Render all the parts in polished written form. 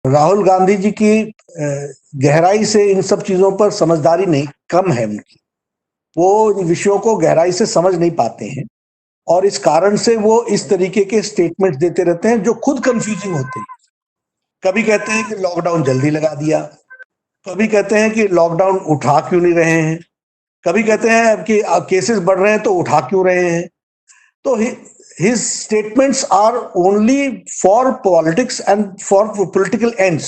राहुल गांधी जी की गहराई से इन सब चीजों पर समझदारी नहीं, कम है उनकी। वो इन विषयों को गहराई से समझ नहीं पाते हैं और इस कारण से वो इस तरीके के स्टेटमेंट्स देते रहते हैं जो खुद कंफ्यूजिंग होते हैं। कभी कहते हैं कि लॉकडाउन जल्दी लगा दिया, कभी कहते हैं कि लॉकडाउन उठा क्यों नहीं रहे हैं, कभी कहते हैं कि केसेस बढ़ रहे हैं तो उठा क्यों रहे हैं। तो his statements are only for politics and for political ends.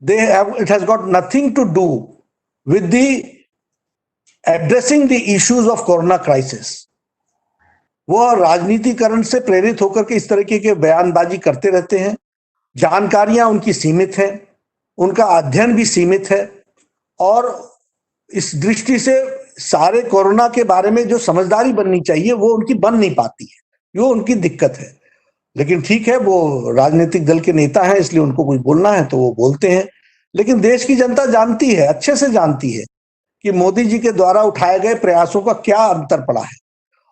It has got nothing to do with the addressing the issues of corona crisis. वो राजनीतिकरण से प्रेरित होकर के इस तरीके के बयानबाजी करते रहते हैं। जानकारियां उनकी सीमित है, उनका अध्ययन भी सीमित है और इस दृष्टि से सारे कोरोना के बारे में जो समझदारी बननी चाहिए वो उनकी बन नहीं पाती है। वो उनकी दिक्कत है। लेकिन ठीक है, वो राजनीतिक दल के नेता हैं, इसलिए उनको कुछ बोलना है तो वो बोलते हैं। लेकिन देश की जनता जानती है, अच्छे से जानती है कि मोदी जी के द्वारा उठाए गए प्रयासों का क्या अंतर पड़ा है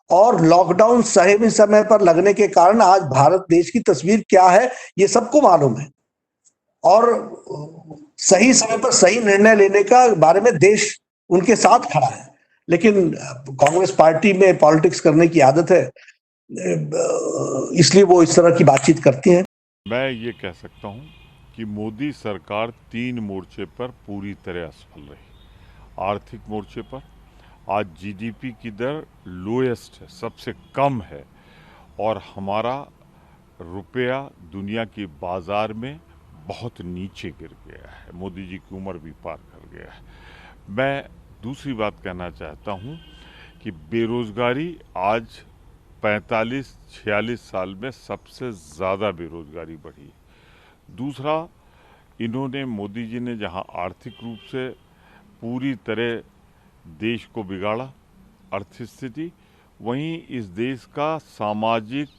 और लॉकडाउन सही समय पर लगने के कारण आज भारत देश की तस्वीर क्या है ये सबको मालूम है और सही समय पर सही निर्णय लेने का बारे में देश उनके साथ खड़ा है। लेकिन कांग्रेस पार्टी में पॉलिटिक्स करने की आदत है, इसलिए वो इस तरह की बातचीत करती हैं। मैं ये कह सकता हूँ कि मोदी सरकार 3 मोर्चे पर पूरी तरह असफल रही। आर्थिक मोर्चे पर आज जीडीपी की दर लोएस्ट है, सबसे कम है और हमारा रुपया दुनिया के बाजार में बहुत नीचे गिर गया है। मोदी जी की उम्र भी पार कर गया है। मैं दूसरी बात कहना चाहता हूँ कि बेरोजगारी आज 45-46 साल में सबसे ज़्यादा बेरोजगारी बढ़ी है। दूसरा, इन्होंने मोदी जी ने जहां आर्थिक रूप से पूरी तरह देश को बिगाड़ा अर्थ स्थिति, वहीं इस देश का सामाजिक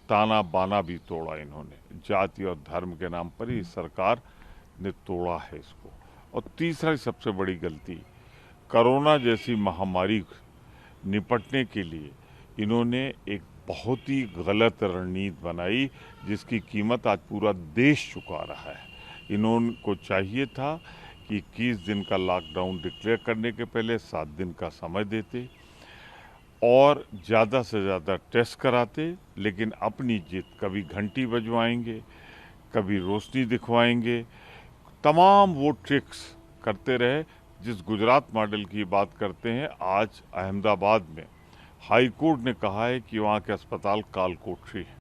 ताना बाना भी तोड़ा इन्होंने। जाति और धर्म के नाम पर ही सरकार ने तोड़ा है इसको। और तीसरा सबसे बड़ी गलती, कोरोना जैसी महामारी निपटने के लिए इन्होंने एक बहुत ही गलत रणनीति बनाई जिसकी कीमत आज पूरा देश चुका रहा है। इनको चाहिए था कि 21 दिन का लॉकडाउन डिक्लेयर करने के पहले 7 दिन का समय देते और ज़्यादा से ज़्यादा टेस्ट कराते, लेकिन अपनी जिद कभी घंटी बजवाएंगे, कभी रोशनी दिखवाएंगे, तमाम वो ट्रिक्स करते रहे। जिस गुजरात मॉडल की बात करते हैं, आज अहमदाबाद में हाई कोर्ट ने कहा है कि वहाँ के अस्पताल काल कोठरी है।